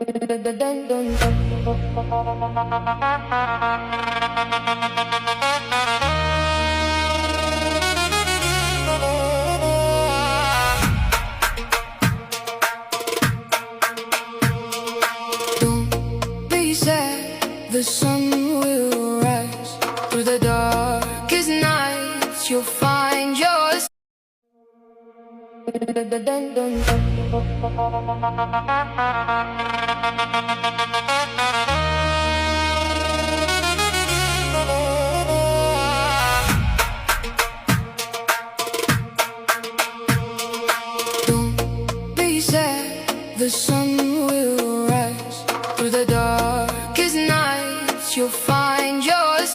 Don't be sad, the sun will rise. Through the darkest nights you'll find yours.